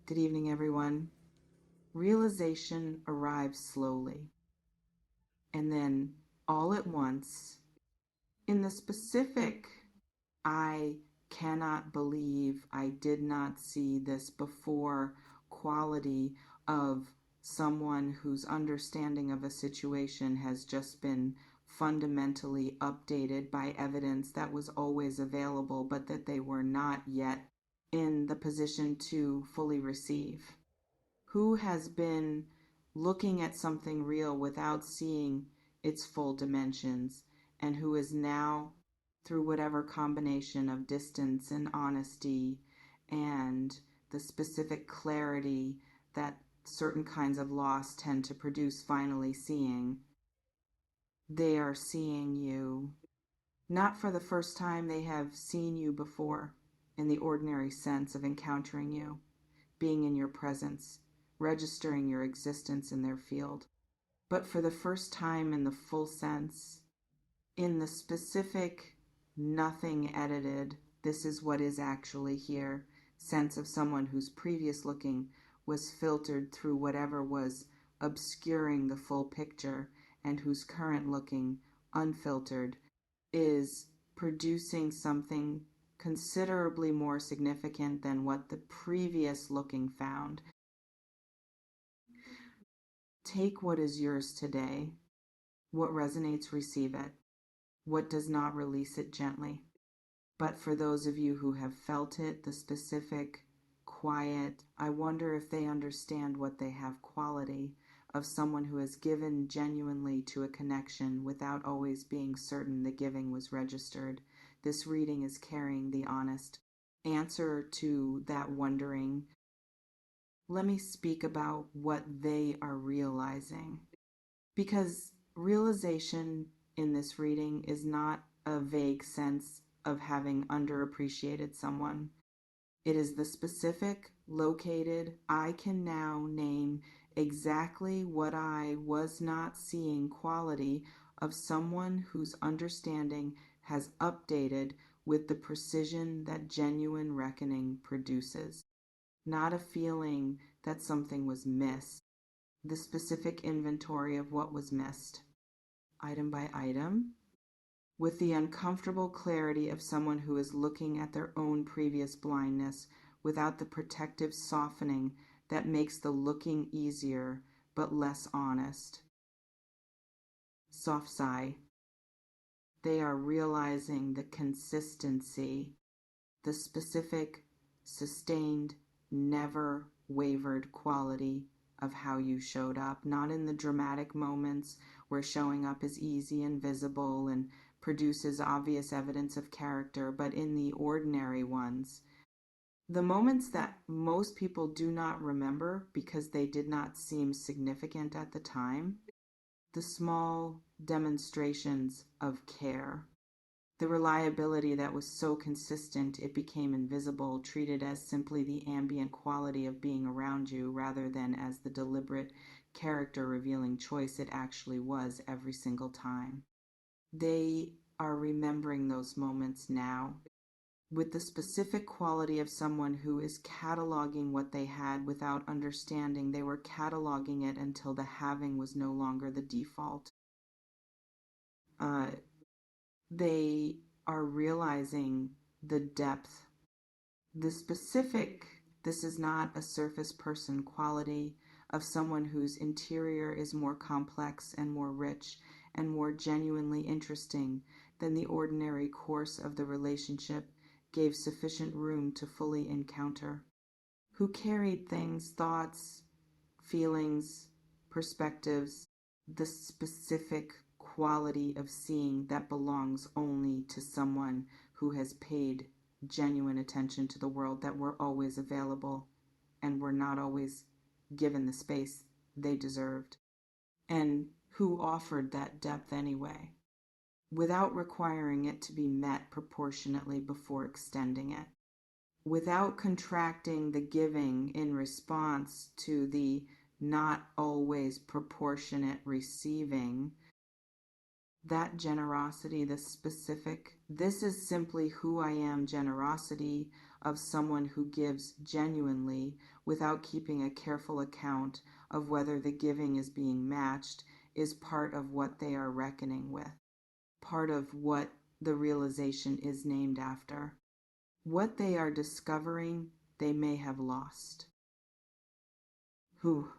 Good evening, everyone. Realization arrives slowly, and then all at once, in the specific, I cannot believe I did not see this before quality of someone whose understanding of a situation has just been fundamentally updated by evidence that was always available, but that they were not yet in the position to fully receive. Who has been looking at something real without seeing its full dimensions, and who is now, through whatever combination of distance and honesty and the specific clarity that certain kinds of loss tend to produce, finally seeing, they are seeing you. Not for the first time, they have seen you before in the ordinary sense of encountering you, being in your presence, registering your existence in their field. But for the first time in the full sense, in the specific, nothing edited, this is what is actually here, sense of someone whose previous looking was filtered through whatever was obscuring the full picture, and whose current looking, unfiltered, is producing something considerably more significant than what the previous looking found. Take what is yours today. What resonates, receive it. What does not, release it gently. But for those of you who have felt it, the specific, quiet, I wonder if they understand what they have quality of someone who has given genuinely to a connection without always being certain the giving was registered. This reading is carrying the honest answer to that wondering. Let me speak about what they are realizing. Because realization in this reading is not a vague sense of having underappreciated someone. It is the specific, located, I can now name exactly what I was not seeing quality of someone whose understanding has updated with the precision that genuine reckoning produces. Not a feeling that something was missed, the specific inventory of what was missed, item by item, with the uncomfortable clarity of someone who is looking at their own previous blindness without the protective softening that makes the looking easier but less honest. Soft sigh. They are realizing the consistency, the specific, sustained, never wavered quality of how you showed up, not in the dramatic moments where showing up is easy and visible and produces obvious evidence of character, but in the ordinary ones. The moments that most people do not remember because they did not seem significant at the time, the small demonstrations of care. The reliability that was so consistent it became invisible, treated as simply the ambient quality of being around you rather than as the deliberate character-revealing choice it actually was every single time. They are remembering those moments now, with the specific quality of someone who is cataloging what they had without understanding they were cataloging it until the having was no longer the default. They are realizing the depth, the specific, this is not a surface person quality of someone whose interior is more complex and more rich and more genuinely interesting than the ordinary course of the relationship gave sufficient room to fully encounter, who carried things, thoughts, feelings, perspectives, the specific quality of seeing that belongs only to someone who has paid genuine attention to the world, that were always available and were not always given the space they deserved, and who offered that depth anyway, without requiring it to be met proportionately before extending it, without contracting the giving in response to the not always proportionate receiving, That generosity, this is simply who I am generosity of someone who gives genuinely without keeping a careful account of whether the giving is being matched, is part of what they are reckoning with, part of what the realization is named after. What they are discovering they may have lost. Who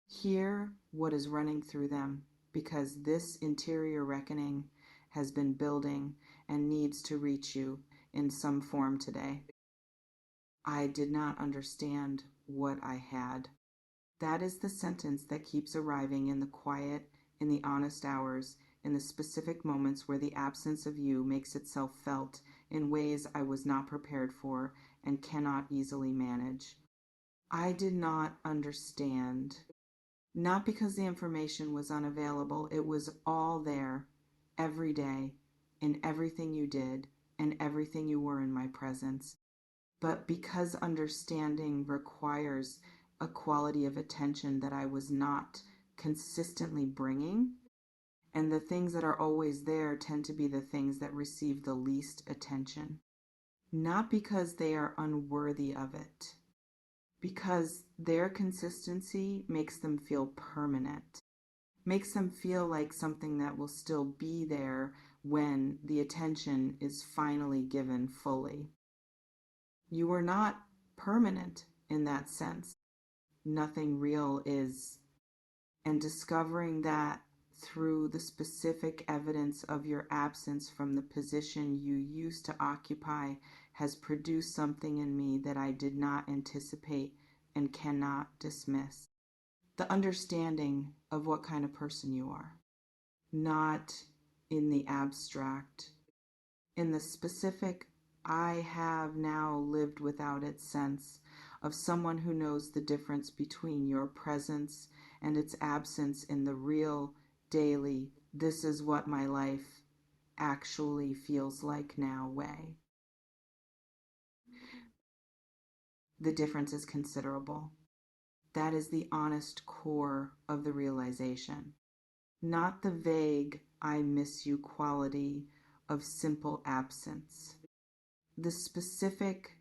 hear what is running through them, because this interior reckoning has been building and needs to reach you in some form today. I did not understand what I had. That is the sentence that keeps arriving in the quiet, in the honest hours, in the specific moments where the absence of you makes itself felt in ways I was not prepared for and cannot easily manage. I did not understand. Not because the information was unavailable, it was all there, every day, in everything you did and everything you were in my presence. But because understanding requires a quality of attention that I was not consistently bringing, and the things that are always there tend to be the things that receive the least attention. Not because they are unworthy of it, because their consistency makes them feel permanent, makes them feel like something that will still be there when the attention is finally given fully. You are not permanent in that sense. Nothing real is. And discovering that through the specific evidence of your absence from the position you used to occupy has produced something in me that I did not anticipate and cannot dismiss. The understanding of what kind of person you are, not in the abstract. In the specific, I have now lived without its sense of someone who knows the difference between your presence and its absence in the real, daily, this is what my life actually feels like now way. The difference is considerable. That is the honest core of the realization, not the vague, I miss you quality of simple absence. The specific,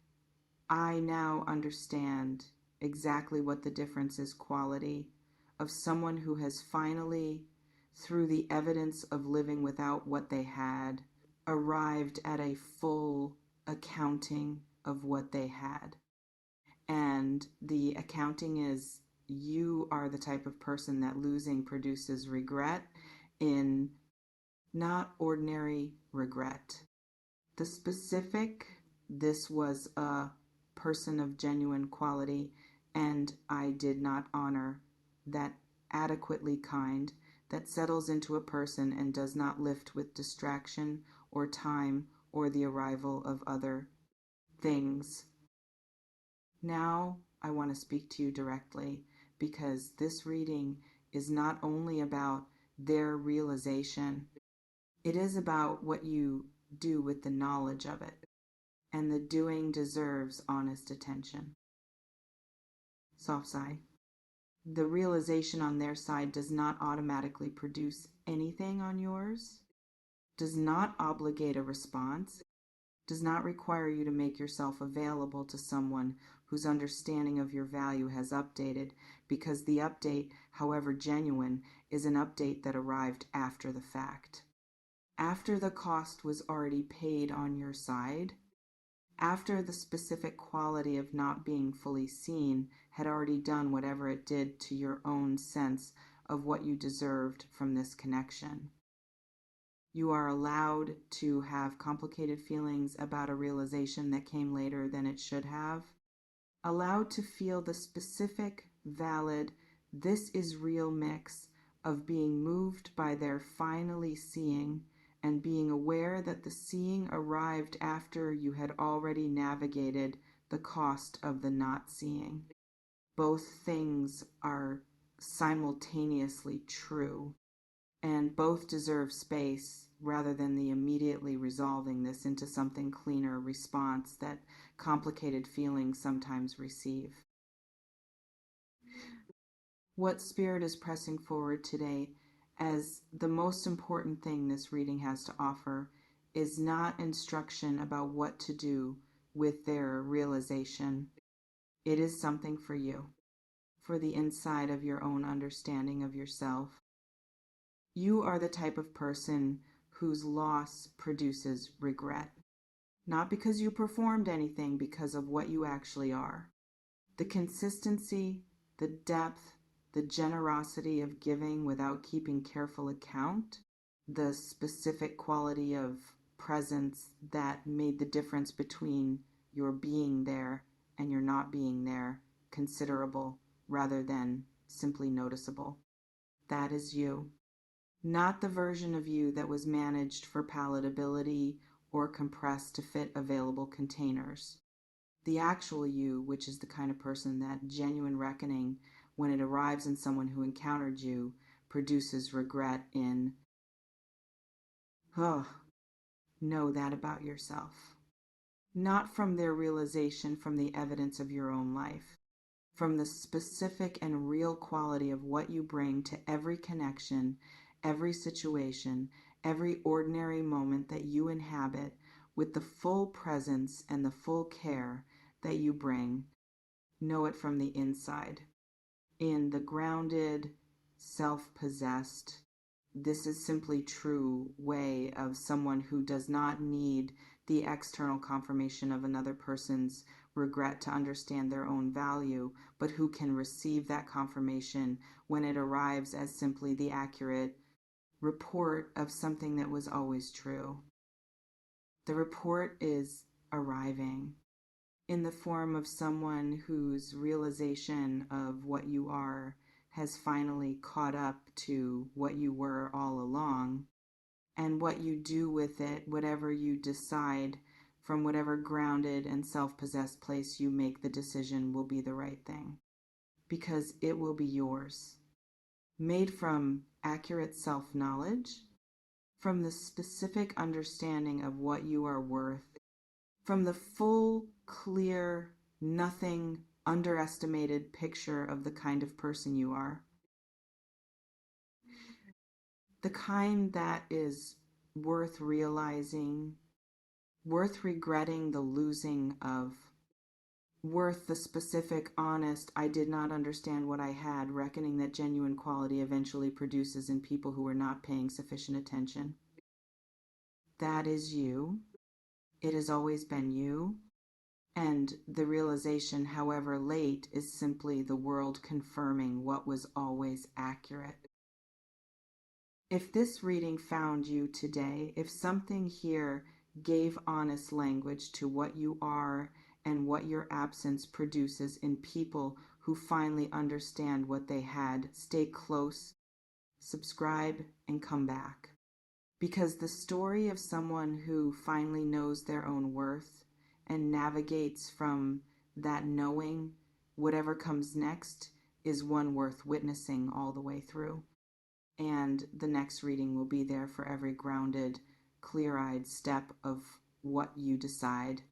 I now understand exactly what the difference is quality of someone who has finally, through the evidence of living without what they had, arrived at a full accounting of what they had. And the accounting is, you are the type of person that losing produces regret in not ordinary regret. The specific, this was a person of genuine quality, and I did not honor that adequately kind that settles into a person and does not lift with distraction or time or the arrival of other things. Now I want to speak to you directly, because this reading is not only about their realization, it is about what you do with the knowledge of it. And the doing deserves honest attention. Soft sigh. The realization on their side does not automatically produce anything on yours, does not obligate a response, does not require you to make yourself available to someone whose understanding of your value has updated, because the update, however genuine, is an update that arrived after the fact. After the cost was already paid on your side, after the specific quality of not being fully seen had already done whatever it did to your own sense of what you deserved from this connection. You are allowed to have complicated feelings about a realization that came later than it should have. Allowed to feel the specific, valid, this is real mix of being moved by their finally seeing and being aware that the seeing arrived after you had already navigated the cost of the not seeing. Both things are simultaneously true, and both deserve space rather than the immediately resolving this into something cleaner response that complicated feelings sometimes receive. What spirit is pressing forward today as the most important thing this reading has to offer is not instruction about what to do with their realization. It is something for you, for the inside of your own understanding of yourself. You are the type of person whose loss produces regret, not because you performed anything, because of what you actually are. The consistency, the depth, the generosity of giving without keeping careful account, the specific quality of presence that made the difference between your being there and your not being there considerable rather than simply noticeable. That is you. Not the version of you that was managed for palatability or compressed to fit available containers. The actual you, which is the kind of person that genuine reckoning, when it arrives in someone who encountered you, produces regret in, oh, know that about yourself. Not from their realization, from the evidence of your own life, from the specific and real quality of what you bring to every connection, every situation, every ordinary moment that you inhabit, with the full presence and the full care that you bring. Know it from the inside. In the grounded, self-possessed, this is simply true way of someone who does not need the external confirmation of another person's regret to understand their own value, but who can receive that confirmation when it arrives as simply the accurate report of something that was always true. The report is arriving in the form of someone whose realization of what you are has finally caught up to what you were all along, and what you do with it, whatever you decide, from whatever grounded and self-possessed place you make the decision, will be the right thing, because it will be yours, made from accurate self-knowledge, from the specific understanding of what you are worth, from the full, clear, nothing underestimated picture of the kind of person you are. The kind that is worth realizing, worth regretting the losing of, worth the specific, honest, I did not understand what I had, reckoning that genuine quality eventually produces in people who are not paying sufficient attention. That is you. It has always been you. And the realization, however late, is simply the world confirming what was always accurate. If this reading found you today, if something here gave honest language to what you are and what your absence produces in people who finally understand what they had, stay close, subscribe, and come back. Because the story of someone who finally knows their own worth and navigates from that knowing, whatever comes next, is one worth witnessing all the way through. And the next reading will be there for every grounded, clear-eyed step of what you decide